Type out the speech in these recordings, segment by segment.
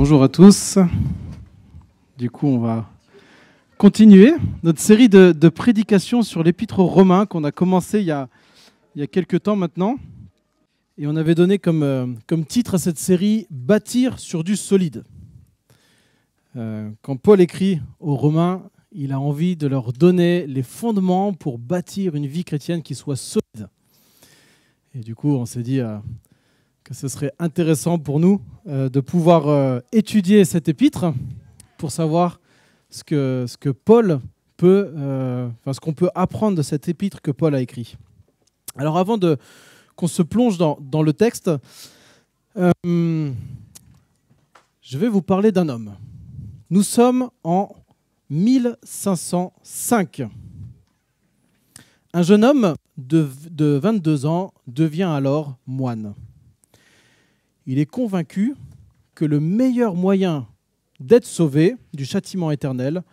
Bonjour à tous. Du coup, on va continuer notre série de prédications sur l'Épître aux Romains qu'on a commencé il y a quelques temps maintenant. Et on avait donné comme titre à cette série « Bâtir sur du solide ». Quand Paul écrit aux Romains, il a envie de leur donner les fondements pour bâtir une vie chrétienne qui soit solide. Et du coup, on s'est dit que ce serait intéressant pour nous de pouvoir étudier cet épître pour savoir ce que Paul peut, ce qu'on peut apprendre de cet épître que Paul a écrit. Alors avant qu'on se plonge dans le texte, je vais vous parler d'un homme. Nous sommes en 1505. Un jeune homme de 22 ans devient alors moine. Il est convaincu que le meilleur moyen d'être sauvé du châtiment éternel,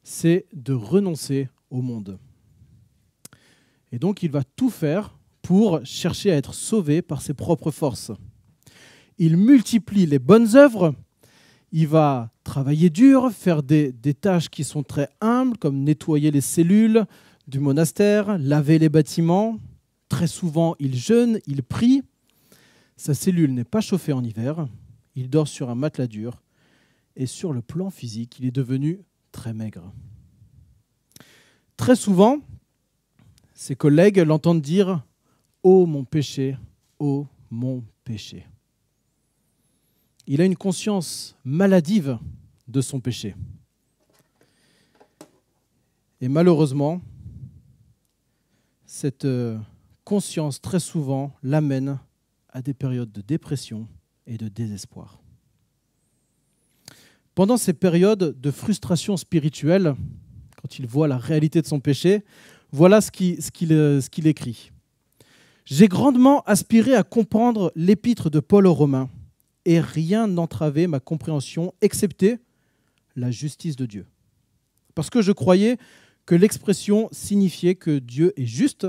c'est de renoncer au monde. Et donc il va tout faire pour chercher à être sauvé par ses propres forces. Il multiplie les bonnes œuvres, il va travailler dur, faire des tâches qui sont très humbles, comme nettoyer les cellules du monastère, laver les bâtiments. Très souvent, il jeûne, il prie. Sa cellule n'est pas chauffée en hiver, il dort sur un matelas dur, et sur le plan physique, il est devenu très maigre. Très souvent, ses collègues l'entendent dire « Ô mon péché, ô mon péché ». Il a une conscience maladive de son péché. Et malheureusement, cette conscience, très souvent, l'amène à des périodes de dépression et de désespoir. Pendant ces périodes de frustration spirituelle, quand il voit la réalité de son péché, voilà ce qu'il écrit. « J'ai grandement aspiré à comprendre l'épître de Paul aux Romains, et rien n'entravait ma compréhension, excepté la justice de Dieu. Parce que je croyais que l'expression signifiait que Dieu est juste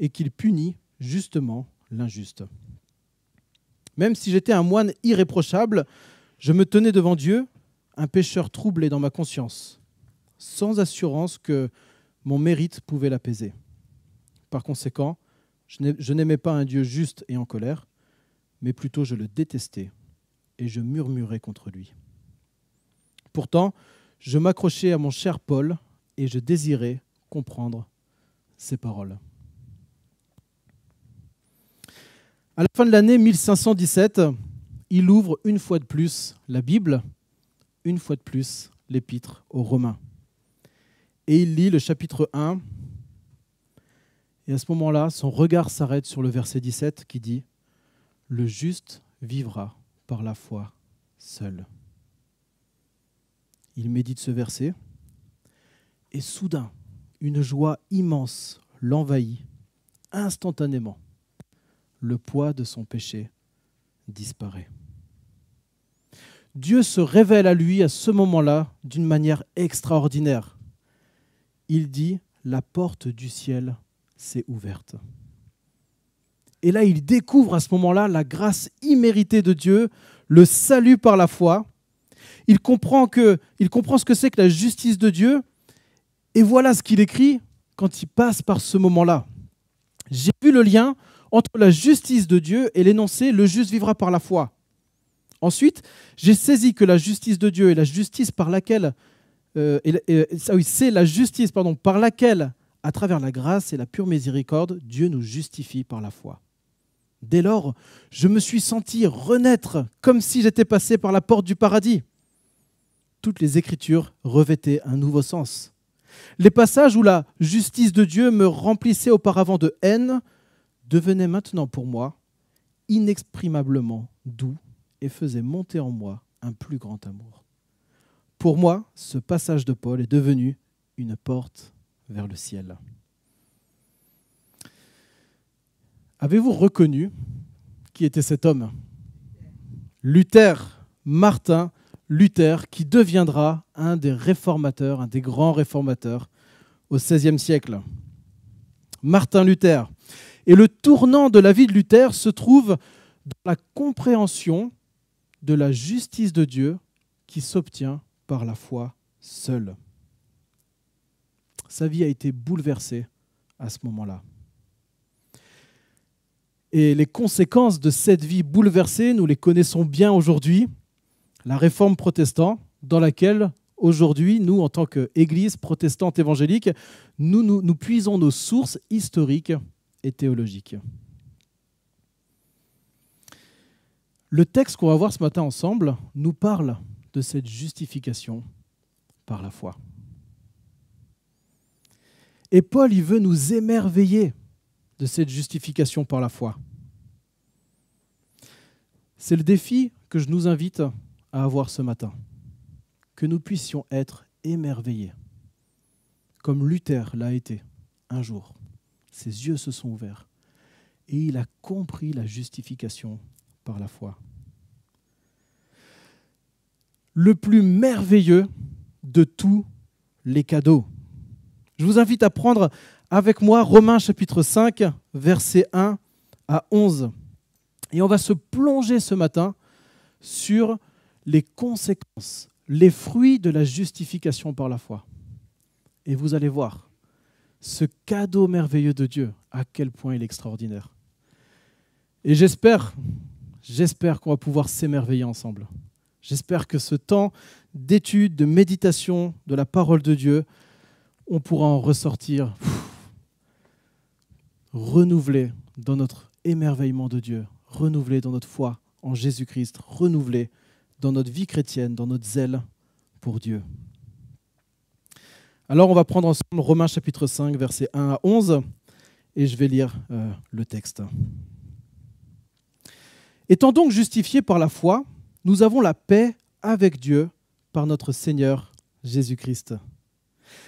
et qu'il punit justement l'injuste. Même si j'étais un moine irréprochable, je me tenais devant Dieu, un pécheur troublé dans ma conscience, sans assurance que mon mérite pouvait l'apaiser. Par conséquent, je n'aimais pas un Dieu juste et en colère, mais plutôt je le détestais et je murmurais contre lui. Pourtant, je m'accrochais à mon cher Paul et je désirais comprendre ses paroles. » À la fin de l'année 1517, il ouvre une fois de plus la Bible, une fois de plus l'Épître aux Romains. Et il lit le chapitre 1. Et à ce moment-là, son regard s'arrête sur le verset 17 qui dit « Le juste vivra par la foi seul. » Il médite ce verset et soudain, une joie immense l'envahit instantanément. Le poids de son péché disparaît. Dieu se révèle à lui à ce moment-là d'une manière extraordinaire. Il dit « La porte du ciel s'est ouverte ». Et là, il découvre à ce moment-là la grâce imméritée de Dieu, le salut par la foi. Il comprend ce que c'est que la justice de Dieu. Et voilà ce qu'il écrit quand il passe par ce moment-là. J'ai vu le lien entre la justice de Dieu et l'énoncé « le juste vivra par la foi ». Ensuite, j'ai saisi que la justice de Dieu est la justice par laquelle, c'est la justice par laquelle, à travers la grâce et la pure miséricorde, Dieu nous justifie par la foi. Dès lors, je me suis senti renaître comme si j'étais passé par la porte du paradis. Toutes les Écritures revêtaient un nouveau sens. Les passages où la justice de Dieu me remplissait auparavant de haine devenaient maintenant pour moi inexprimablement doux et faisaient monter en moi un plus grand amour. Pour moi, ce passage de Paul est devenu une porte vers le ciel. Avez-vous reconnu qui était cet homme ? Luther, Martin Luther, qui deviendra un des réformateurs, un des grands réformateurs au XVIe siècle. Martin Luther. Et le tournant de la vie de Luther se trouve dans la compréhension de la justice de Dieu qui s'obtient par la foi seule. Sa vie a été bouleversée à ce moment-là. Et les conséquences de cette vie bouleversée, nous les connaissons bien aujourd'hui. La réforme protestante, dans laquelle aujourd'hui, nous, en tant qu'Église protestante évangélique, nous puisons nos sources historiques et théologiques. Le texte qu'on va voir ce matin ensemble nous parle de cette justification par la foi. Et Paul, il veut nous émerveiller de cette justification par la foi. C'est le défi que je nous invite à avoir ce matin. Que nous puissions être émerveillés, comme Luther l'a été un jour. Ses yeux se sont ouverts et il a compris la justification par la foi. Le plus merveilleux de tous les cadeaux. Je vous invite à prendre avec moi Romains chapitre 5, versets 1 à 11. Et on va se plonger ce matin sur les conséquences, les fruits de la justification par la foi. Et vous allez voir ce cadeau merveilleux de Dieu, à quel point il est extraordinaire. Et j'espère qu'on va pouvoir s'émerveiller ensemble. J'espère que ce temps d'étude, de méditation de la parole de Dieu, on pourra en ressortir renouvelé dans notre émerveillement de Dieu, renouvelé dans notre foi en Jésus-Christ, renouvelé dans notre vie chrétienne, dans notre zèle pour Dieu. Alors on va prendre ensemble Romains chapitre 5, versets 1 à 11, et je vais lire le texte. Étant donc justifiés par la foi, nous avons la paix avec Dieu par notre Seigneur Jésus-Christ.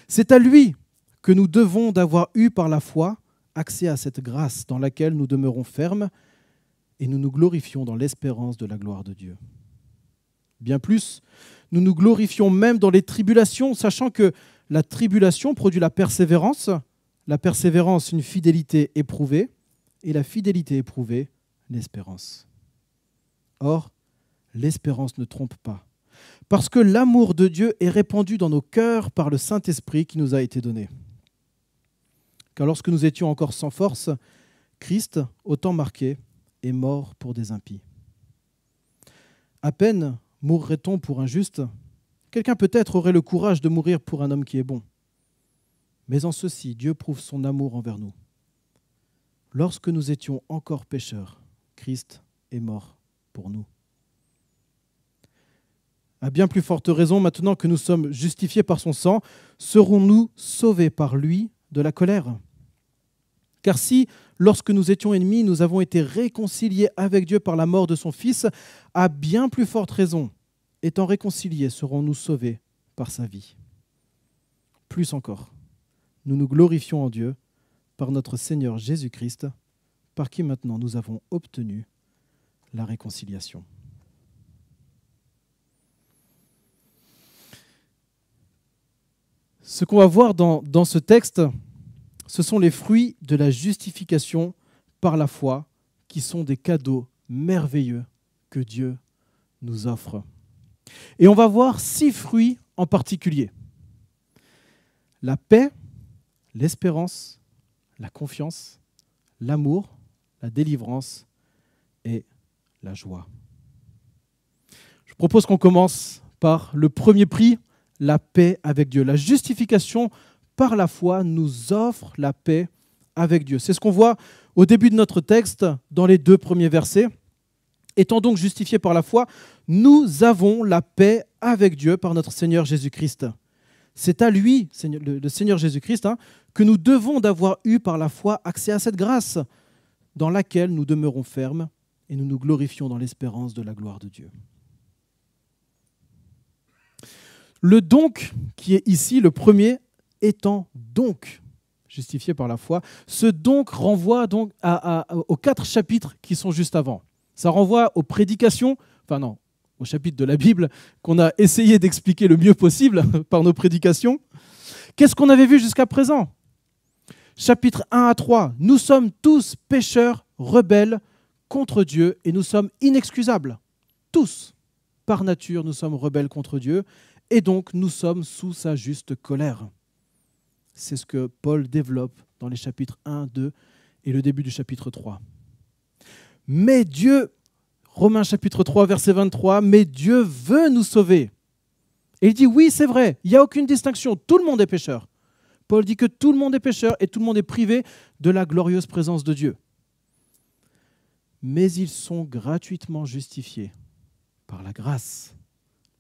C'est à lui que nous devons d'avoir eu par la foi accès à cette grâce dans laquelle nous demeurons fermes et nous nous glorifions dans l'espérance de la gloire de Dieu. Bien plus, nous nous glorifions même dans les tribulations, sachant que la tribulation produit la persévérance une fidélité éprouvée, et la fidélité éprouvée, l'espérance. Or, l'espérance ne trompe pas, parce que l'amour de Dieu est répandu dans nos cœurs par le Saint-Esprit qui nous a été donné. Car lorsque nous étions encore sans force, Christ, au temps marqué, est mort pour des impies. À peine mourrait-on pour un juste, quelqu'un peut-être aurait le courage de mourir pour un homme qui est bon. Mais en ceci, Dieu prouve son amour envers nous. Lorsque nous étions encore pécheurs, Christ est mort pour nous. À bien plus forte raison, maintenant que nous sommes justifiés par son sang, serons-nous sauvés par lui de la colère? Car si, lorsque nous étions ennemis, nous avons été réconciliés avec Dieu par la mort de son Fils, à bien plus forte raison, étant réconciliés, serons-nous sauvés par sa vie. Plus encore, nous nous glorifions en Dieu par notre Seigneur Jésus-Christ, par qui maintenant nous avons obtenu la réconciliation. Ce qu'on va voir dans ce texte, ce sont les fruits de la justification par la foi, qui sont des cadeaux merveilleux que Dieu nous offre. Et on va voir 6 fruits en particulier. La paix, l'espérance, la confiance, l'amour, la délivrance et la joie. Je propose qu'on commence par le premier prix, la paix avec Dieu. La justification par la foi nous offre la paix avec Dieu. C'est ce qu'on voit au début de notre texte, dans les 2 premiers versets. Étant donc justifiés par la foi, nous avons la paix avec Dieu par notre Seigneur Jésus-Christ. C'est à lui, le Seigneur Jésus-Christ, que nous devons d'avoir eu par la foi accès à cette grâce dans laquelle nous demeurons fermes et nous nous glorifions dans l'espérance de la gloire de Dieu. Le donc qui est ici, le premier, étant donc justifié par la foi, ce donc renvoie donc aux 4 chapitres qui sont juste avant. Ça renvoie aux prédications, au chapitre de la Bible qu'on a essayé d'expliquer le mieux possible par nos prédications. Qu'est-ce qu'on avait vu jusqu'à présent? Chapitre 1 à 3, nous sommes tous pécheurs, rebelles contre Dieu et nous sommes inexcusables. Tous. par nature, nous sommes rebelles contre Dieu, et donc nous sommes sous sa juste colère. C'est ce que Paul développe dans les chapitres 1, 2 et le début du chapitre 3. Mais Dieu, Romains chapitre 3, verset 23, mais Dieu veut nous sauver. Et il dit, oui, c'est vrai, il n'y a aucune distinction, tout le monde est pécheur. Paul dit que tout le monde est pécheur et tout le monde est privé de la glorieuse présence de Dieu. Mais ils sont gratuitement justifiés par la grâce,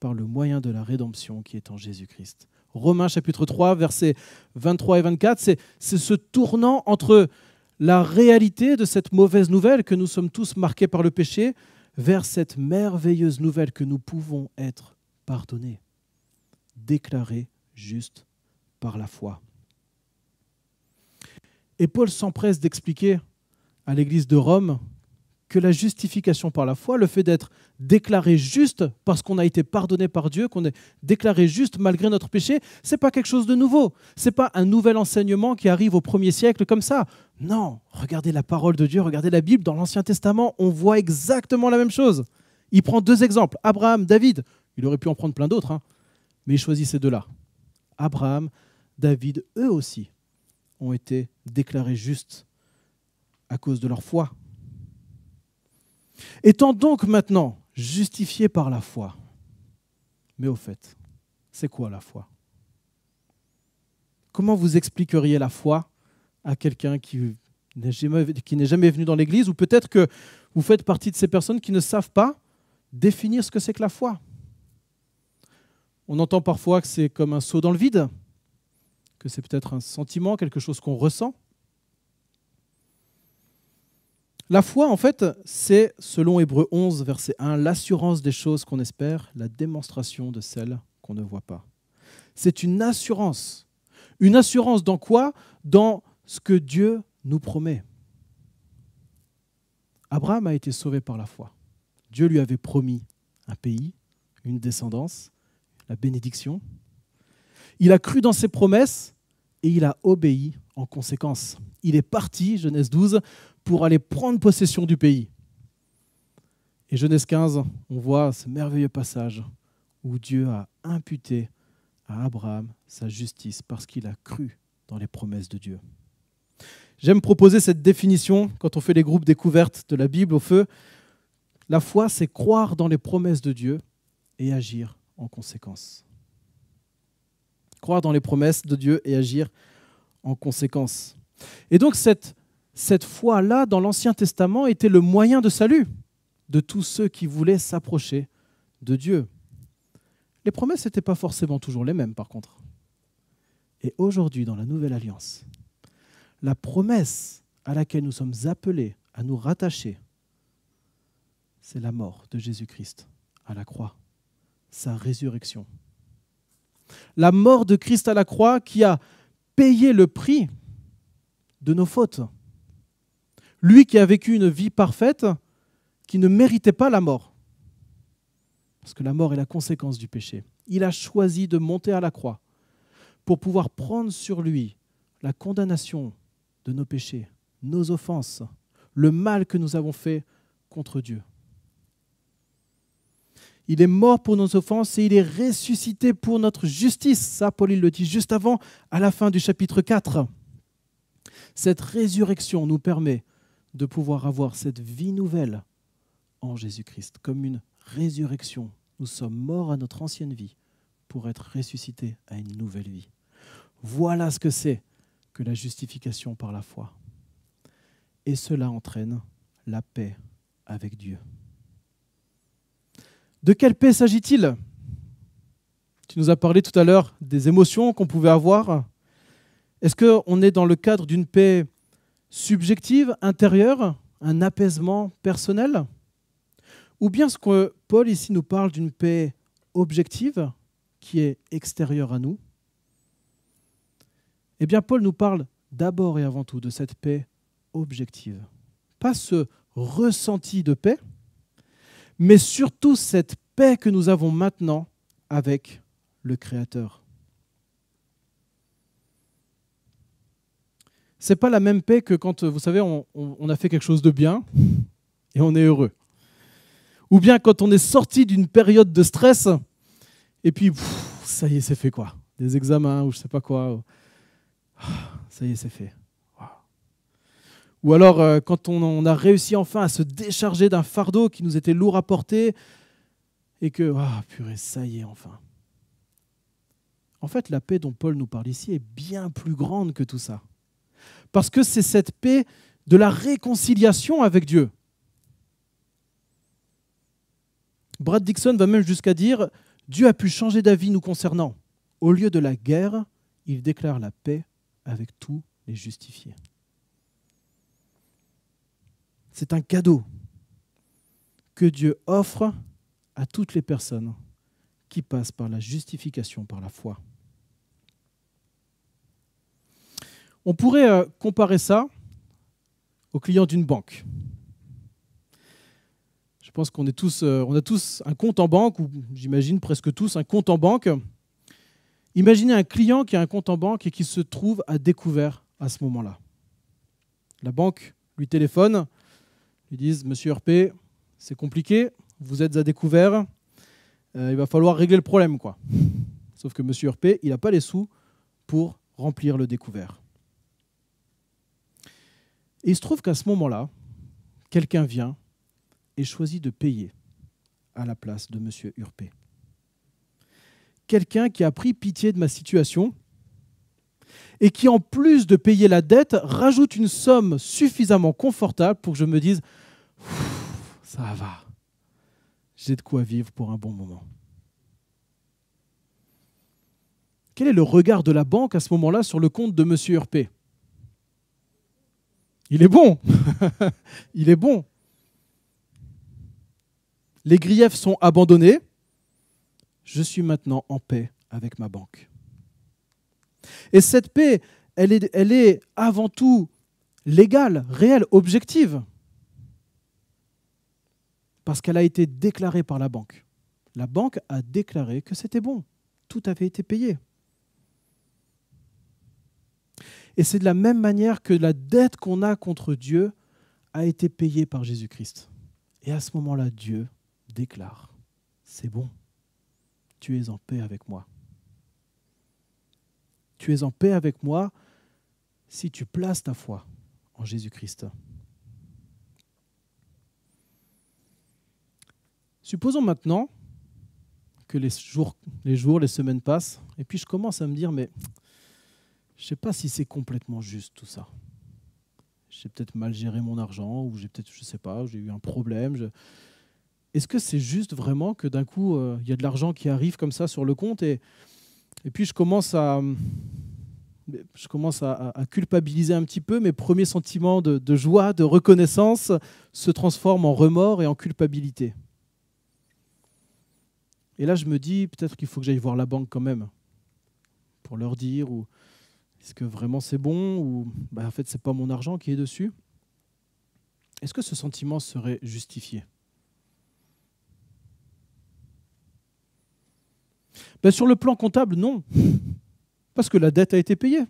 par le moyen de la rédemption qui est en Jésus-Christ. Romains chapitre 3, versets 23 et 24, c'est ce tournant entre la réalité de cette mauvaise nouvelle que nous sommes tous marqués par le péché vers cette merveilleuse nouvelle que nous pouvons être pardonnés, déclarés justes par la foi. Et Paul s'empresse d'expliquer à l'église de Rome que la justification par la foi, le fait d'être déclaré juste parce qu'on a été pardonné par Dieu, qu'on est déclaré juste malgré notre péché, ce n'est pas quelque chose de nouveau. Ce n'est pas un nouvel enseignement qui arrive au 1er siècle comme ça. Non, regardez la parole de Dieu, regardez la Bible. Dans l'Ancien Testament, on voit exactement la même chose. Il prend 2 exemples, Abraham, David. Il aurait pu en prendre plein d'autres, hein, mais il choisit ces 2-là. Abraham, David, eux aussi, ont été déclarés justes à cause de leur foi. Étant donc maintenant justifiés par la foi, mais au fait, c'est quoi la foi? Comment vous expliqueriez la foi à quelqu'un qui n'est jamais venu dans l'église, ou peut-être que vous faites partie de ces personnes qui ne savent pas définir ce que c'est que la foi? On entend parfois que c'est comme un saut dans le vide, que c'est peut-être un sentiment, quelque chose qu'on ressent. La foi, en fait, c'est, selon Hébreux 11, verset 1, l'assurance des choses qu'on espère, la démonstration de celles qu'on ne voit pas. C'est une assurance. Une assurance dans quoi? Dans ce que Dieu nous promet. Abraham a été sauvé par la foi. Dieu lui avait promis un pays, une descendance, la bénédiction. Il a cru dans ses promesses et il a obéi en conséquence. Il est parti, Genèse 12, pour aller prendre possession du pays. Et Genèse 15, on voit ce merveilleux passage où Dieu a imputé à Abraham sa justice parce qu'il a cru dans les promesses de Dieu. J'aime proposer cette définition quand on fait les groupes découvertes de la Bible au feu. La foi, c'est croire dans les promesses de Dieu et agir en conséquence. Croire dans les promesses de Dieu et agir en conséquence. Et donc cette foi-là, dans l'Ancien Testament, était le moyen de salut de tous ceux qui voulaient s'approcher de Dieu. Les promesses n'étaient pas forcément toujours les mêmes, par contre. Et aujourd'hui, dans la Nouvelle Alliance, la promesse à laquelle nous sommes appelés à nous rattacher, c'est la mort de Jésus-Christ à la croix, sa résurrection. La mort de Christ à la croix qui a payé le prix de nos fautes. Lui qui a vécu une vie parfaite, qui ne méritait pas la mort. Parce que la mort est la conséquence du péché. Il a choisi de monter à la croix pour pouvoir prendre sur lui la condamnation de nos péchés, nos offenses, le mal que nous avons fait contre Dieu. Il est mort pour nos offenses et il est ressuscité pour notre justice. Ça, Paul il le dit juste avant, à la fin du chapitre 4. Cette résurrection nous permet de pouvoir avoir cette vie nouvelle en Jésus-Christ, comme une résurrection. Nous sommes morts à notre ancienne vie pour être ressuscités à une nouvelle vie. Voilà ce que c'est que la justification par la foi. Et cela entraîne la paix avec Dieu. De quelle paix s'agit-il? Tu nous as parlé tout à l'heure des émotions qu'on pouvait avoir. Est-ce qu'on est dans le cadre d'une paix subjective, intérieure, un apaisement personnel? Ou bien ce que Paul ici nous parle d'une paix objective qui est extérieure à nous? Eh bien, Paul nous parle d'abord et avant tout de cette paix objective. Pas ce ressenti de paix, mais surtout cette paix que nous avons maintenant avec le Créateur. Ce n'est pas la même paix que quand, vous savez, on a fait quelque chose de bien et on est heureux. Ou bien quand on est sorti d'une période de stress, et puis, ça y est, c'est fait quoi. Des examens ou je ne sais pas quoi. Ça y est, c'est fait. Ou alors, quand on a réussi enfin à se décharger d'un fardeau qui nous était lourd à porter, et que, purée, ça y est, enfin. En fait, la paix dont Paul nous parle ici est bien plus grande que tout ça. Parce que c'est cette paix de la réconciliation avec Dieu. Brad Dixon va même jusqu'à dire « Dieu a pu changer d'avis nous concernant. Au lieu de la guerre, il déclare la paix avec tous les justifiés. » C'est un cadeau que Dieu offre à toutes les personnes qui passent par la justification par la foi. On pourrait comparer ça aux clients d'une banque. Je pense qu'on est on a tous un compte en banque, ou j'imagine presque tous un compte en banque. Imaginez un client qui a un compte en banque et qui se trouve à découvert à ce moment-là. La banque lui téléphone, lui disent « Monsieur Urpé, c'est compliqué, vous êtes à découvert, il va falloir régler le problème, quoi. » Sauf que Monsieur Urpé, il n'a pas les sous pour remplir le découvert. Et il se trouve qu'à ce moment-là, quelqu'un vient et choisit de payer à la place de Monsieur Urpé. Quelqu'un qui a pris pitié de ma situation et qui, en plus de payer la dette, rajoute une somme suffisamment confortable pour que je me dise « ça va, j'ai de quoi vivre pour un bon moment ». Quel est le regard de la banque à ce moment-là sur le compte de Monsieur Urpé ? Il est bon. Il est bon. Les griefs sont abandonnés. Je suis maintenant en paix avec ma banque. Et cette paix, elle est avant tout légale, réelle, objective. Parce qu'elle a été déclarée par la banque. La banque a déclaré que c'était bon. Tout avait été payé. Et c'est de la même manière que la dette qu'on a contre Dieu a été payée par Jésus-Christ. Et à ce moment-là, Dieu déclare, c'est bon, tu es en paix avec moi. Tu es en paix avec moi si tu places ta foi en Jésus-Christ. Supposons maintenant que les jours, les semaines passent, et puis je commence à me dire, mais je ne sais pas si c'est complètement juste tout ça. J'ai peut-être mal géré mon argent, ou j'ai peut-être, je ne sais pas, j'ai eu un problème. Est-ce que c'est juste vraiment que d'un coup, il y a de l'argent qui arrive comme ça sur le compte et puis je commence à culpabiliser un petit peu, mes premiers sentiments de joie, de reconnaissance se transforment en remords et en culpabilité. Et là, je me dis, peut-être qu'il faut que j'aille voir la banque quand même, pour leur dire, ou est-ce que vraiment c'est bon, ou en fait, ce n'est pas mon argent qui est dessus. Est-ce que ce sentiment serait justifié ? Sur le plan comptable, non, parce que la dette a été payée.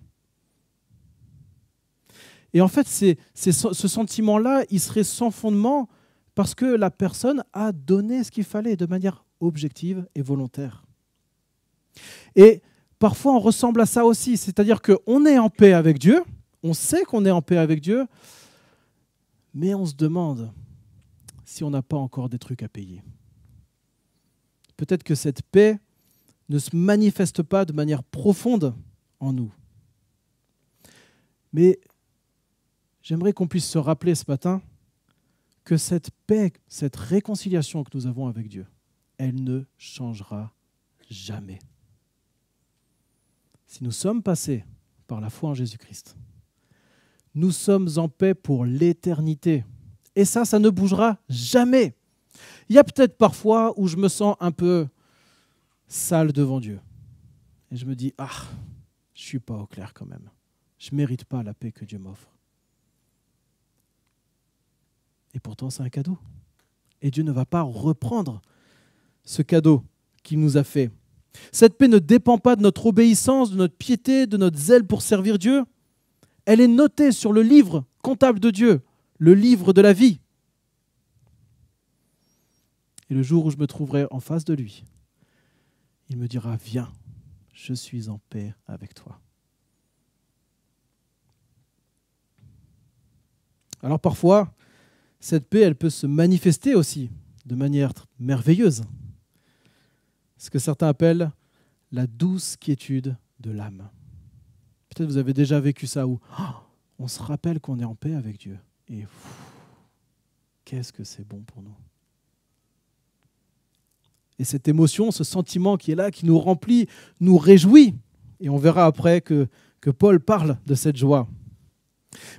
Et en fait, ce sentiment-là, il serait sans fondement parce que la personne a donné ce qu'il fallait de manière objective et volontaire. Et parfois, on ressemble à ça aussi, c'est-à-dire qu'on est en paix avec Dieu, on sait qu'on est en paix avec Dieu, mais on se demande si on n'a pas encore des trucs à payer. Peut-être que cette paix ne se manifeste pas de manière profonde en nous. Mais j'aimerais qu'on puisse se rappeler ce matin que cette paix, cette réconciliation que nous avons avec Dieu, elle ne changera jamais. Si nous sommes passés par la foi en Jésus-Christ, nous sommes en paix pour l'éternité. Et ça ne bougera jamais. Il y a peut-être parfois où je me sens un peu sale devant Dieu. Et je me dis, je ne suis pas au clair quand même. Je ne mérite pas la paix que Dieu m'offre. Et pourtant, c'est un cadeau. Et Dieu ne va pas reprendre ce cadeau qu'il nous a fait. Cette paix ne dépend pas de notre obéissance, de notre piété, de notre zèle pour servir Dieu. Elle est notée sur le livre comptable de Dieu, le livre de la vie. Et le jour où je me trouverai en face de lui, il me dira, viens, je suis en paix avec toi. Alors parfois, cette paix, elle peut se manifester aussi de manière merveilleuse. Ce que certains appellent la douce quiétude de l'âme. Peut-être vous avez déjà vécu ça où on se rappelle qu'on est en paix avec Dieu. Et qu'est-ce que c'est bon pour nous. Et cette émotion, ce sentiment qui est là, qui nous remplit, nous réjouit. Et on verra après que Paul parle de cette joie.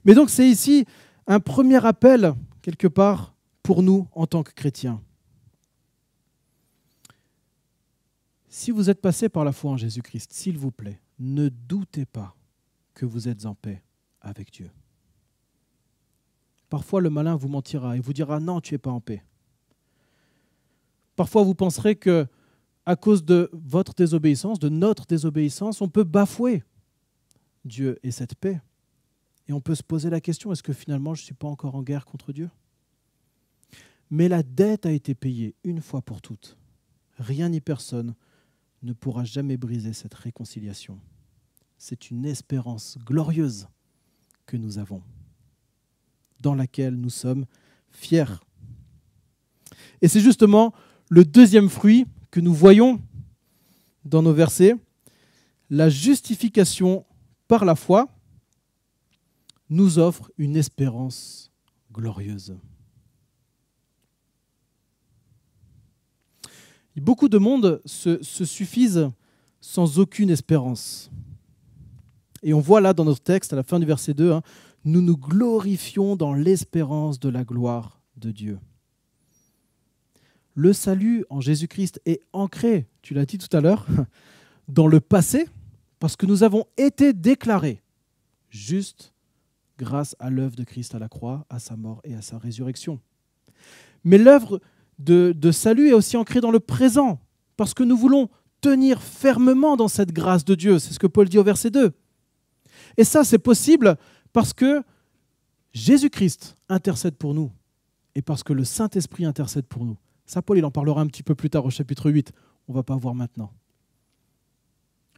Mais donc c'est ici un premier appel, quelque part, pour nous en tant que chrétiens. Si vous êtes passé par la foi en Jésus-Christ, s'il vous plaît, ne doutez pas que vous êtes en paix avec Dieu. Parfois, le malin vous mentira et vous dira « Non, tu n'es pas en paix ». Parfois, vous penserez que à cause de votre désobéissance, de notre désobéissance, on peut bafouer Dieu et cette paix. Et on peut se poser la question, est-ce que finalement je ne suis pas encore en guerre contre Dieu ? Mais la dette a été payée une fois pour toutes. Rien ni personne ne pourra jamais briser cette réconciliation. C'est une espérance glorieuse que nous avons, dans laquelle nous sommes fiers. Et c'est justement le deuxième fruit que nous voyons dans nos versets, la justification par la foi nous offre une espérance glorieuse. Beaucoup de monde se suffisent sans aucune espérance. Et on voit là dans notre texte, à la fin du verset 2, nous nous glorifions dans l'espérance de la gloire de Dieu. Le salut en Jésus-Christ est ancré, tu l'as dit tout à l'heure, dans le passé, parce que nous avons été déclarés justes grâce à l'œuvre de Christ à la croix, à sa mort et à sa résurrection. Mais l'œuvre de salut est aussi ancrée dans le présent, parce que nous voulons tenir fermement dans cette grâce de Dieu. C'est ce que Paul dit au verset 2. Et ça, c'est possible parce que Jésus-Christ intercède pour nous et parce que le Saint-Esprit intercède pour nous. Ça, Paul, il en parlera un petit peu plus tard au chapitre 8. On ne va pas voir maintenant.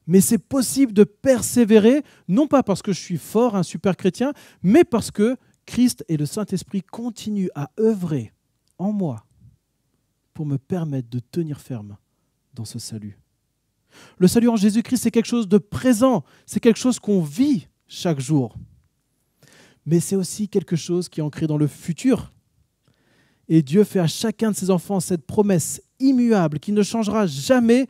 Mais c'est possible de persévérer, non pas parce que je suis fort, un super chrétien, mais parce que Christ et le Saint-Esprit continuent à œuvrer en moi pour me permettre de tenir ferme dans ce salut. Le salut en Jésus-Christ, c'est quelque chose de présent, c'est quelque chose qu'on vit chaque jour. Mais c'est aussi quelque chose qui est ancré dans le futur. Et Dieu fait à chacun de ses enfants cette promesse immuable qui ne changera jamais,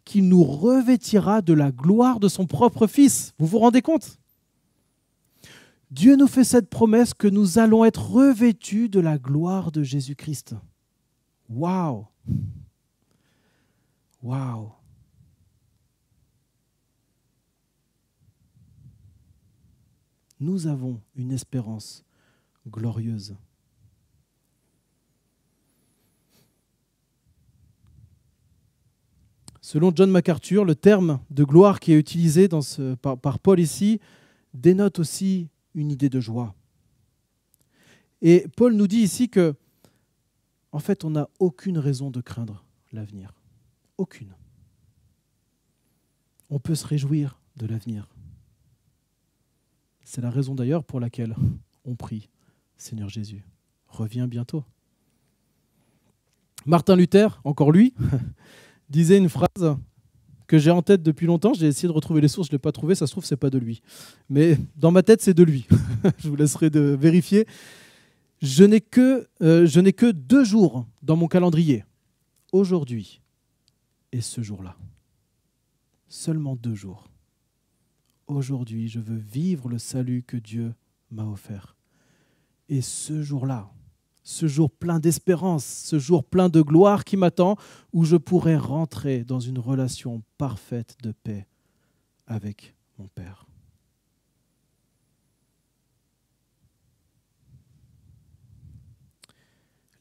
qu'il nous revêtira de la gloire de son propre Fils. Vous vous rendez compte ? Dieu nous fait cette promesse que nous allons être revêtus de la gloire de Jésus-Christ. Waouh ! Waouh ! Nous avons une espérance glorieuse. Selon John MacArthur, le terme de gloire qui est utilisé par Paul ici dénote aussi une idée de joie. Et Paul nous dit ici que, en fait, on n'a aucune raison de craindre l'avenir. Aucune. On peut se réjouir de l'avenir. C'est la raison d'ailleurs pour laquelle on prie, Seigneur Jésus, reviens bientôt. Martin Luther, encore lui, disait une phrase que j'ai en tête depuis longtemps. J'ai essayé de retrouver les sources, je ne l'ai pas trouvé, ça se trouve, ce n'est pas de lui. Mais dans ma tête, c'est de lui. Je vous laisserai de vérifier. Je n'ai que 2 jours dans mon calendrier, aujourd'hui et ce jour-là. Seulement 2 jours. Aujourd'hui, je veux vivre le salut que Dieu m'a offert. Et ce jour-là, ce jour plein d'espérance, ce jour plein de gloire qui m'attend, où je pourrai rentrer dans une relation parfaite de paix avec mon Père.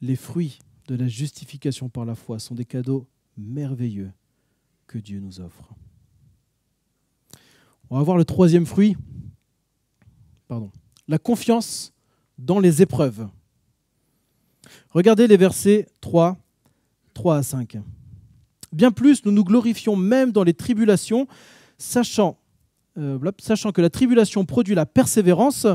Les fruits de la justification par la foi sont des cadeaux merveilleux que Dieu nous offre. On va voir le 3e fruit. La confiance dans les épreuves. Regardez les versets 3, 3 à 5. Bien plus, nous nous glorifions même dans les tribulations, sachant que la tribulation produit la persévérance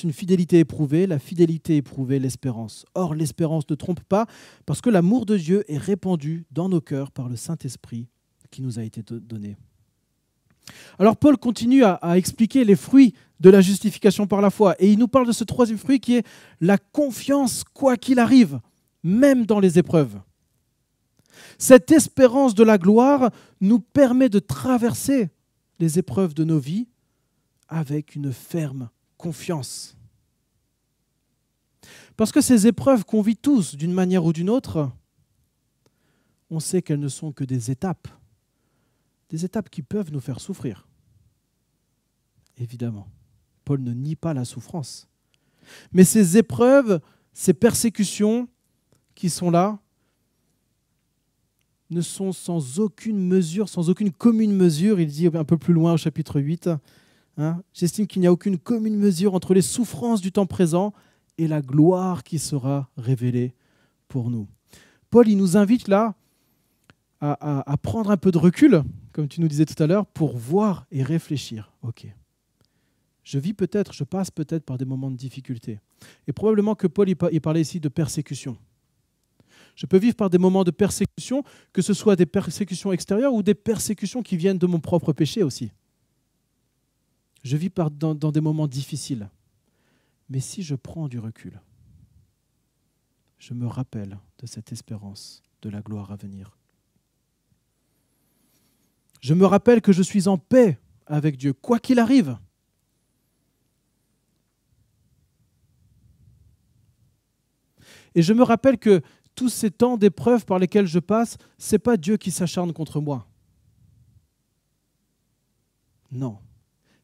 une fidélité éprouvée, la fidélité éprouvée l'espérance. Or, l'espérance ne trompe pas, parce que l'amour de Dieu est répandu dans nos cœurs par le Saint-Esprit qui nous a été donné. Alors Paul continue à expliquer les fruits de la justification par la foi, et il nous parle de ce troisième fruit qui est la confiance quoi qu'il arrive, même dans les épreuves. Cette espérance de la gloire nous permet de traverser les épreuves de nos vies avec une ferme confiance. Parce que ces épreuves qu'on vit tous d'une manière ou d'une autre, on sait qu'elles ne sont que des étapes qui peuvent nous faire souffrir. Évidemment, Paul ne nie pas la souffrance. Mais ces épreuves, ces persécutions qui sont là, ne sont sans aucune mesure, sans aucune commune mesure, il dit un peu plus loin au chapitre 8, j'estime qu'il n'y a aucune commune mesure entre les souffrances du temps présent et la gloire qui sera révélée pour nous. Paul, il nous invite là à prendre un peu de recul, comme tu nous disais tout à l'heure, pour voir et réfléchir. Ok, je passe peut-être par des moments de difficulté. Et probablement que Paul, il parlait ici de persécution. Je peux vivre par des moments de persécution, que ce soit des persécutions extérieures ou des persécutions qui viennent de mon propre péché aussi. Je vis dans des moments difficiles. Mais si je prends du recul, je me rappelle de cette espérance de la gloire à venir. Je me rappelle que je suis en paix avec Dieu, quoi qu'il arrive. Et je me rappelle que tous ces temps d'épreuves par lesquels je passe, ce n'est pas Dieu qui s'acharne contre moi. Non,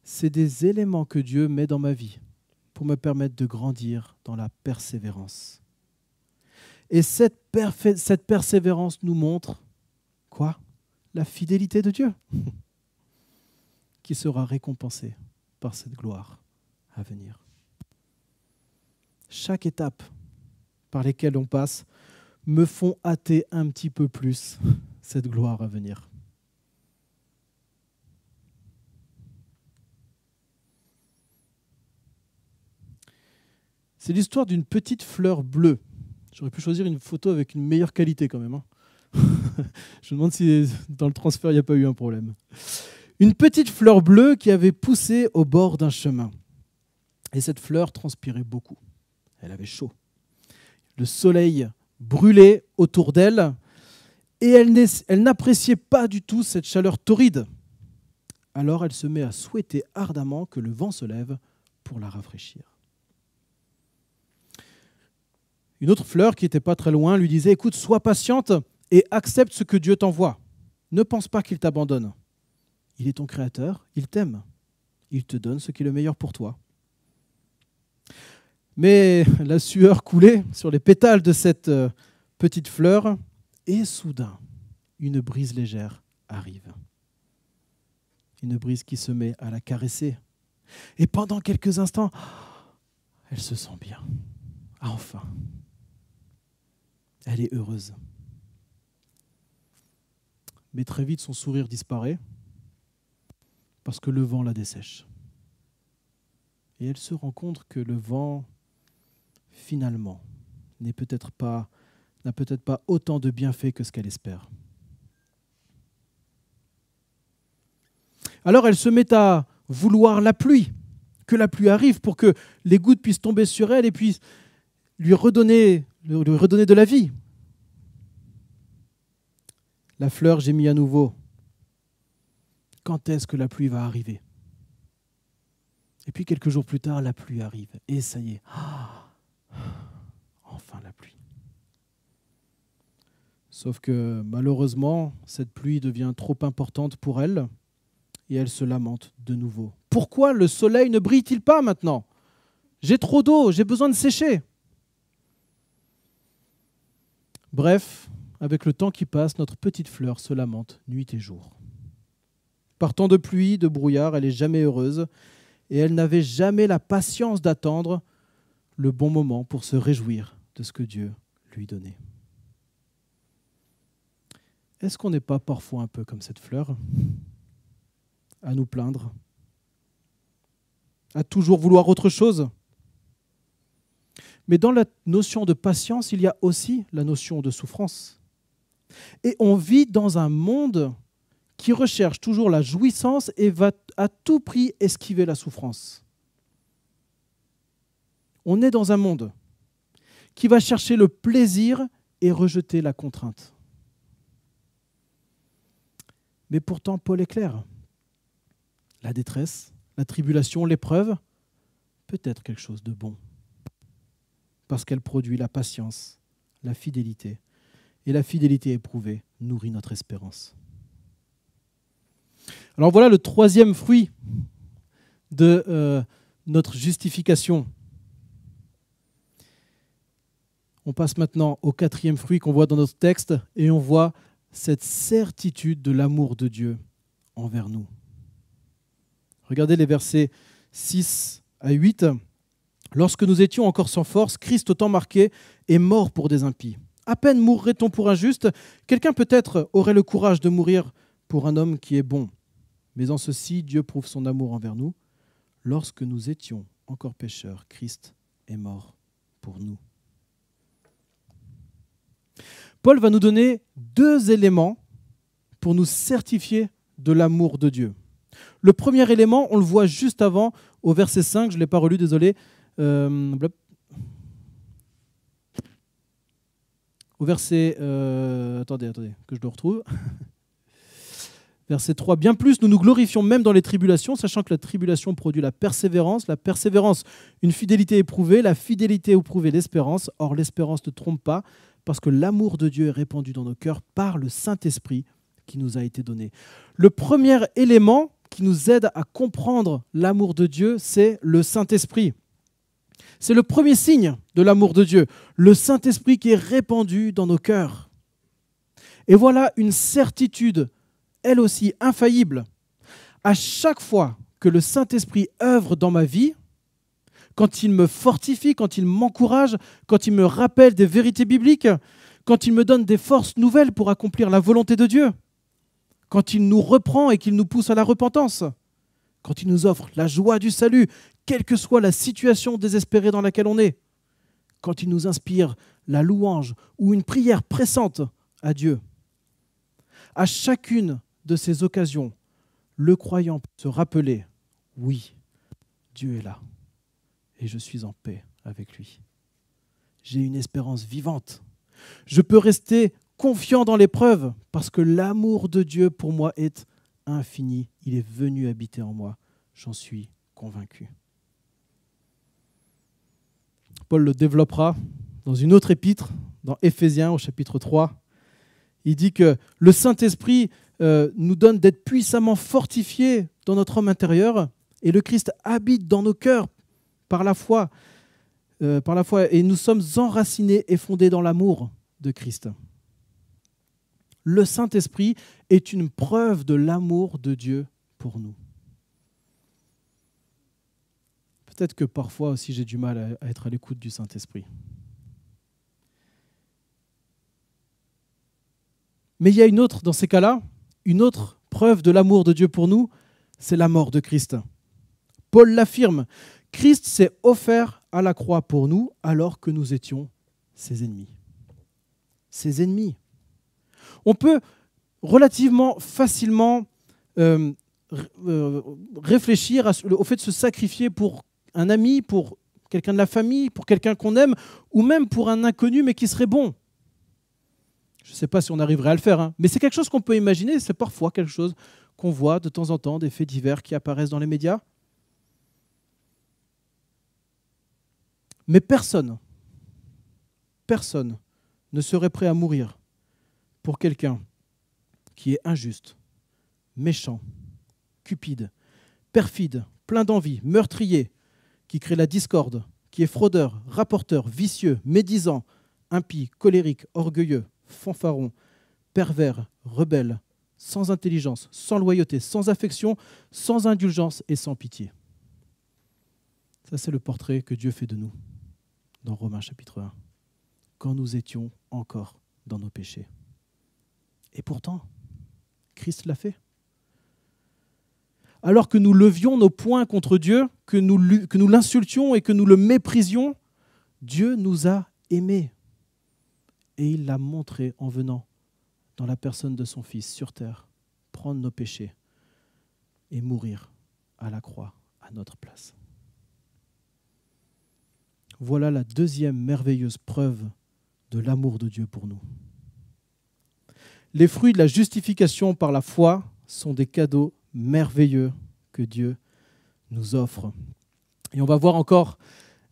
c'est des éléments que Dieu met dans ma vie pour me permettre de grandir dans la persévérance. Et cette persévérance nous montre quoi ? La fidélité de Dieu, qui sera récompensée par cette gloire à venir. Chaque étape par lesquelles on passe me font hâter un petit peu plus cette gloire à venir. C'est l'histoire d'une petite fleur bleue. J'aurais pu choisir une photo avec une meilleure qualité quand même. Je me demande si dans le transfert, il n'y a pas eu un problème. Une petite fleur bleue qui avait poussé au bord d'un chemin. Et cette fleur transpirait beaucoup. Elle avait chaud. Le soleil brûlait autour d'elle et elle n'appréciait pas du tout cette chaleur torride. Alors elle se met à souhaiter ardemment que le vent se lève pour la rafraîchir. Une autre fleur qui n'était pas très loin lui disait « Écoute, sois patiente et accepte ce que Dieu t'envoie. Ne pense pas qu'il t'abandonne. Il est ton créateur, il t'aime. Il te donne ce qui est le meilleur pour toi. » Mais la sueur coulait sur les pétales de cette petite fleur et soudain, une brise légère arrive. Une brise qui se met à la caresser. Et pendant quelques instants, elle se sent bien. Enfin, elle est heureuse. Mais très vite, son sourire disparaît parce que le vent la dessèche. Et elle se rend compte que le vent, finalement, n'a peut-être pas autant de bienfaits que ce qu'elle espère. Alors elle se met à vouloir la pluie, que la pluie arrive pour que les gouttes puissent tomber sur elle et puissent lui redonner de la vie. La fleur gémit à nouveau. Quand est-ce que la pluie va arriver ? Et puis quelques jours plus tard, la pluie arrive. Et ça y est. Enfin la pluie. Sauf que malheureusement, cette pluie devient trop importante pour elle et elle se lamente de nouveau. Pourquoi le soleil ne brille-t-il pas maintenant ? J'ai trop d'eau, j'ai besoin de sécher. Bref, avec le temps qui passe, notre petite fleur se lamente nuit et jour. Par temps de pluie, de brouillard, elle n'est jamais heureuse et elle n'avait jamais la patience d'attendre le bon moment pour se réjouir de ce que Dieu lui donnait. Est-ce qu'on n'est pas parfois un peu comme cette fleur, à nous plaindre, à toujours vouloir autre chose? Mais dans la notion de patience, il y a aussi la notion de souffrance. Et on vit dans un monde qui recherche toujours la jouissance et va à tout prix esquiver la souffrance. On est dans un monde qui va chercher le plaisir et rejeter la contrainte. Mais pourtant, Paul est clair. La détresse, la tribulation, l'épreuve peut être quelque chose de bon. Parce qu'elle produit la patience, la fidélité. Et la fidélité éprouvée nourrit notre espérance. Alors voilà le troisième fruit de notre justification. On passe maintenant au quatrième fruit qu'on voit dans notre texte et on voit cette certitude de l'amour de Dieu envers nous. Regardez les versets 6 à 8. « Lorsque nous étions encore sans force, Christ, au temps marqué, est mort pour des impies. À peine mourrait-on pour un juste, quelqu'un peut-être aurait le courage de mourir pour un homme qui est bon. Mais en ceci, Dieu prouve son amour envers nous. Lorsque nous étions encore pécheurs, Christ est mort pour nous. » Paul va nous donner deux éléments pour nous certifier de l'amour de Dieu. Le premier élément, on le voit juste avant, au verset 5, je ne l'ai pas relu, désolé. Au verset... attendez, que je le retrouve. Verset 3. « Bien plus, nous nous glorifions même dans les tribulations, sachant que la tribulation produit la persévérance, une fidélité éprouvée, la fidélité éprouvée l'espérance. Or, l'espérance ne trompe pas, parce que l'amour de Dieu est répandu dans nos cœurs par le Saint-Esprit qui nous a été donné. » Le premier élément qui nous aide à comprendre l'amour de Dieu, c'est le Saint-Esprit. C'est le premier signe de l'amour de Dieu, le Saint-Esprit qui est répandu dans nos cœurs. Et voilà une certitude, elle aussi infaillible. À chaque fois que le Saint-Esprit œuvre dans ma vie, quand il me fortifie, quand il m'encourage, quand il me rappelle des vérités bibliques, quand il me donne des forces nouvelles pour accomplir la volonté de Dieu, quand il nous reprend et qu'il nous pousse à la repentance, quand il nous offre la joie du salut, quelle que soit la situation désespérée dans laquelle on est, quand il nous inspire la louange ou une prière pressante à Dieu. À chacune de ces occasions, le croyant peut se rappeler, oui, Dieu est là et je suis en paix avec lui. J'ai une espérance vivante. Je peux rester confiant dans l'épreuve parce que l'amour de Dieu pour moi est infini. Il est venu habiter en moi. J'en suis convaincu. Paul le développera dans une autre épître, dans Éphésiens au chapitre 3. Il dit que le Saint-Esprit nous donne d'être puissamment fortifiés dans notre homme intérieur et le Christ habite dans nos cœurs par la foi, et nous sommes enracinés et fondés dans l'amour de Christ. Le Saint-Esprit est une preuve de l'amour de Dieu pour nous. Peut-être que parfois aussi j'ai du mal à être à l'écoute du Saint-Esprit. Mais il y a une autre, dans ces cas-là, une autre preuve de l'amour de Dieu pour nous, c'est la mort de Christ. Paul l'affirme, Christ s'est offert à la croix pour nous alors que nous étions ses ennemis. Ses ennemis. On peut relativement facilement réfléchir au fait de se sacrifier pour un ami, pour quelqu'un de la famille, pour quelqu'un qu'on aime, ou même pour un inconnu mais qui serait bon. Je ne sais pas si on arriverait à le faire, mais c'est quelque chose qu'on peut imaginer, c'est parfois quelque chose qu'on voit de temps en temps, des faits divers qui apparaissent dans les médias. Mais personne ne serait prêt à mourir pour quelqu'un qui est injuste, méchant, cupide, perfide, plein d'envie, meurtrier, qui crée la discorde, qui est fraudeur, rapporteur, vicieux, médisant, impie, colérique, orgueilleux, fanfaron, pervers, rebelle, sans intelligence, sans loyauté, sans affection, sans indulgence et sans pitié. Ça, c'est le portrait que Dieu fait de nous dans Romains chapitre 1, quand nous étions encore dans nos péchés. Et pourtant, Christ l'a fait. Alors que nous levions nos poings contre Dieu, que nous l'insultions et que nous le méprisions, Dieu nous a aimés. Et il l'a montré en venant dans la personne de son Fils sur terre, prendre nos péchés et mourir à la croix à notre place. Voilà la deuxième merveilleuse preuve de l'amour de Dieu pour nous. Les fruits de la justification par la foi sont des cadeaux merveilleux que Dieu nous offre. Et on va voir encore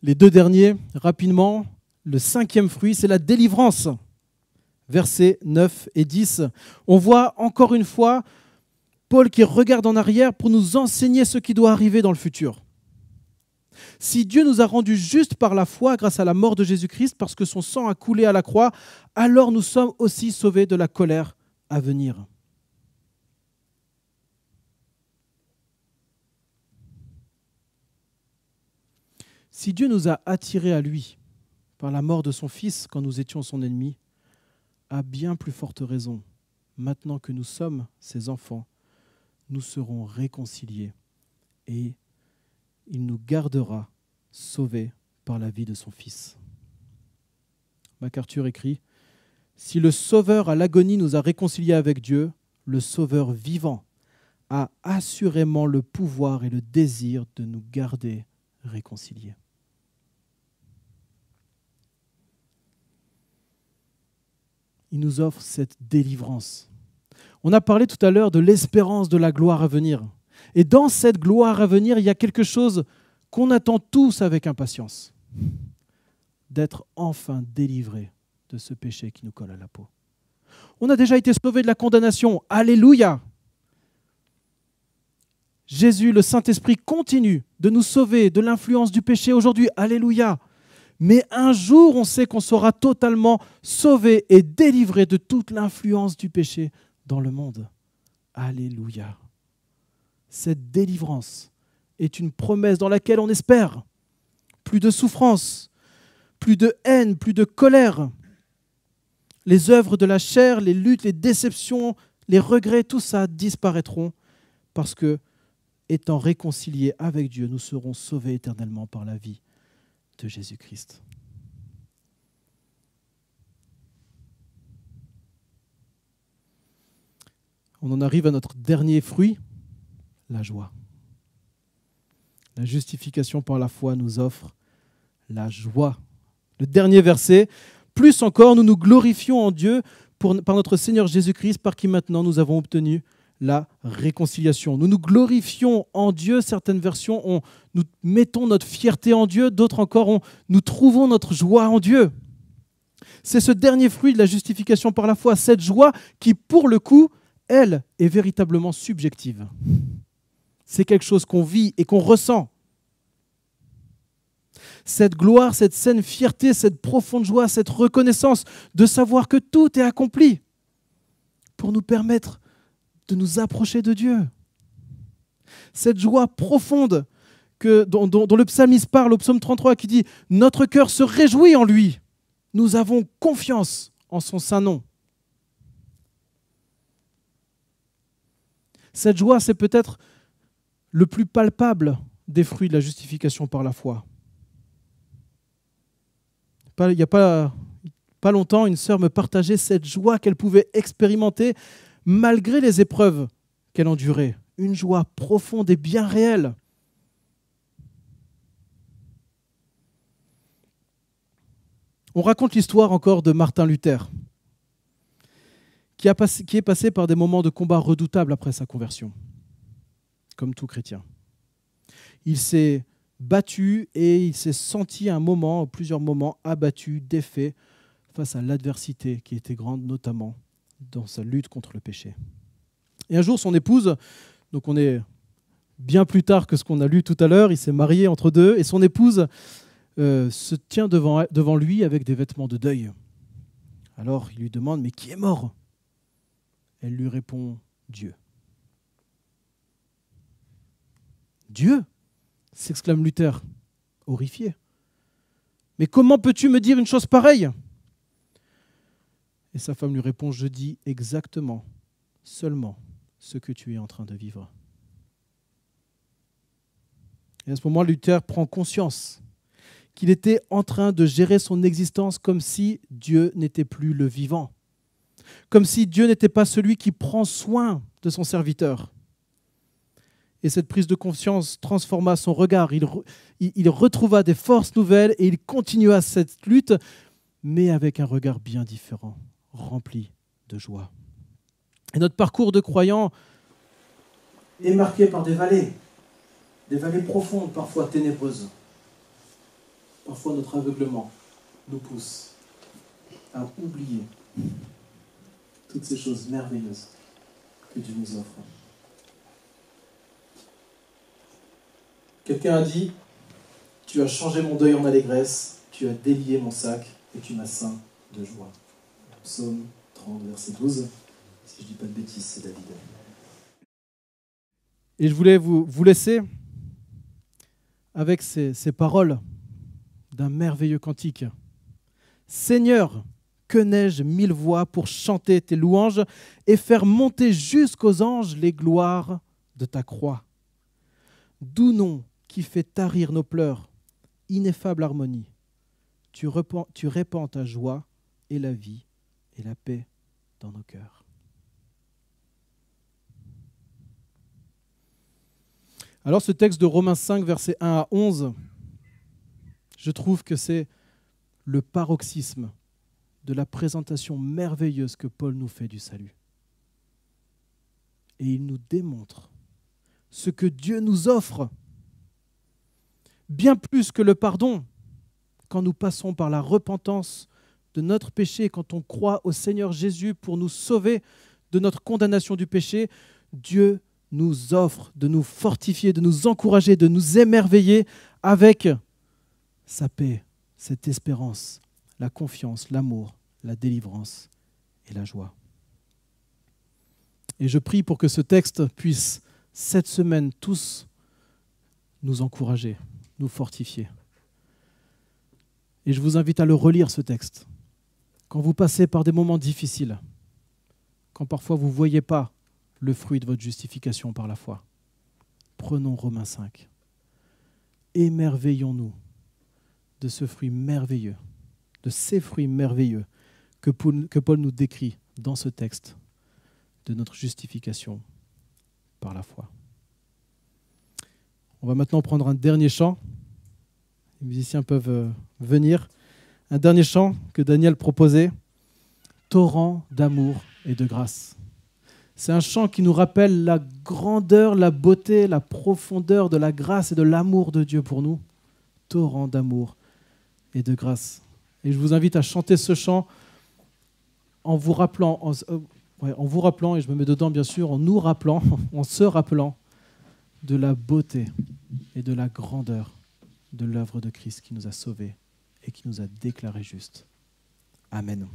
les deux derniers rapidement. Le cinquième fruit, c'est la délivrance. Versets 9 et 10. On voit encore une fois Paul qui regarde en arrière pour nous enseigner ce qui doit arriver dans le futur. Si Dieu nous a rendus justes par la foi grâce à la mort de Jésus-Christ, parce que son sang a coulé à la croix, alors nous sommes aussi sauvés de la colère à venir. Si Dieu nous a attirés à lui par la mort de son Fils quand nous étions son ennemi, à bien plus forte raison, maintenant que nous sommes ses enfants, nous serons réconciliés et il nous gardera sauvés par la vie de son Fils. MacArthur écrit « Si le Sauveur à l'agonie nous a réconciliés avec Dieu, le Sauveur vivant a assurément le pouvoir et le désir de nous garder réconciliés. » Il nous offre cette délivrance. On a parlé tout à l'heure de l'espérance de la gloire à venir. Et dans cette gloire à venir, il y a quelque chose qu'on attend tous avec impatience. D'être enfin délivrés de ce péché qui nous colle à la peau. On a déjà été sauvés de la condamnation. Alléluia! Jésus, le Saint-Esprit, continue de nous sauver de l'influence du péché aujourd'hui. Alléluia! Mais un jour, on sait qu'on sera totalement sauvé et délivré de toute l'influence du péché dans le monde. Alléluia! Cette délivrance est une promesse dans laquelle on espère. Plus de souffrance, plus de haine, plus de colère. Les œuvres de la chair, les luttes, les déceptions, les regrets, tout ça disparaîtront parce que, étant réconciliés avec Dieu, nous serons sauvés éternellement par la vie de Jésus-Christ. On en arrive à notre dernier fruit, la joie. La justification par la foi nous offre la joie. Le dernier verset, plus encore, nous nous glorifions en Dieu par notre Seigneur Jésus-Christ, par qui maintenant nous avons obtenu la réconciliation. Nous nous glorifions en Dieu. Certaines versions, nous mettons notre fierté en Dieu. D'autres encore, nous trouvons notre joie en Dieu. C'est ce dernier fruit de la justification par la foi, cette joie qui, pour le coup, elle, est véritablement subjective. C'est quelque chose qu'on vit et qu'on ressent. Cette gloire, cette saine fierté, cette profonde joie, cette reconnaissance de savoir que tout est accompli pour nous permettre de nous approcher de Dieu. Cette joie profonde dont le psalmiste parle au psaume 33 qui dit « Notre cœur se réjouit en lui, nous avons confiance en son saint nom ». Cette joie, c'est peut-être le plus palpable des fruits de la justification par la foi. Il n'y a pas longtemps, une sœur me partageait cette joie qu'elle pouvait expérimenter malgré les épreuves qu'elle endurait. Une joie profonde et bien réelle. On raconte l'histoire encore de Martin Luther, qui est passé par des moments de combat redoutables après sa conversion, comme tout chrétien. Il s'est battu et il s'est senti plusieurs moments abattu, défait face à l'adversité qui était grande, notamment dans sa lutte contre le péché. Et un jour, son épouse, donc on est bien plus tard que ce qu'on a lu tout à l'heure, il s'est marié entre deux, et son épouse se tient devant lui avec des vêtements de deuil. Alors il lui demande « Mais qui est mort ?» Elle lui répond « Dieu ». « Dieu ?» s'exclame Luther, horrifié. « Mais comment peux-tu me dire une chose pareille ?» Et sa femme lui répond, je dis exactement, seulement ce que tu es en train de vivre. Et à ce moment, Luther prend conscience qu'il était en train de gérer son existence comme si Dieu n'était plus le vivant, comme si Dieu n'était pas celui qui prend soin de son serviteur. Et cette prise de conscience transforma son regard. Il retrouva des forces nouvelles et il continua cette lutte, mais avec un regard bien différent, rempli de joie. Et notre parcours de croyant est marqué par des vallées profondes, parfois ténébreuses. Parfois notre aveuglement nous pousse à oublier toutes ces choses merveilleuses que Dieu nous offre. Quelqu'un a dit, tu as changé mon deuil en allégresse, tu as délié mon sac et tu m'as ceint de joie. Psaume 30, verset 12. Si je ne dis pas de bêtises, c'est David. Et je voulais vous laisser avec ces paroles d'un merveilleux cantique. Seigneur, que n'ai-je 1000 voix pour chanter tes louanges et faire monter jusqu'aux anges les gloires de ta croix. Doux nom qui fait tarir nos pleurs, ineffable harmonie. Tu répands ta joie et la vie et la paix dans nos cœurs. Alors ce texte de Romains 5, versets 1 à 11, je trouve que c'est le paroxysme de la présentation merveilleuse que Paul nous fait du salut. Et il nous démontre ce que Dieu nous offre, bien plus que le pardon, quand nous passons par la repentance de notre péché, quand on croit au Seigneur Jésus pour nous sauver de notre condamnation du péché. Dieu nous offre de nous fortifier, de nous encourager, de nous émerveiller avec sa paix, cette espérance, la confiance, l'amour, la délivrance et la joie. Et je prie pour que ce texte puisse, cette semaine, tous nous encourager, nous fortifier. Et je vous invite à le relire, ce texte. Quand vous passez par des moments difficiles, quand parfois vous ne voyez pas le fruit de votre justification par la foi, prenons Romains 5. Émerveillons-nous de ce fruit merveilleux, de ces fruits merveilleux que Paul nous décrit dans ce texte de notre justification par la foi. On va maintenant prendre un dernier chant. Les musiciens peuvent venir. Un dernier chant que Daniel proposait, Torrent d'amour et de grâce. C'est un chant qui nous rappelle la grandeur, la beauté, la profondeur de la grâce et de l'amour de Dieu pour nous. Torrent d'amour et de grâce. Et je vous invite à chanter ce chant en vous rappelant, et je me mets dedans bien sûr, en nous rappelant, en se rappelant de la beauté et de la grandeur de l'œuvre de Christ qui nous a sauvés et qui nous a déclarés justes. Amen.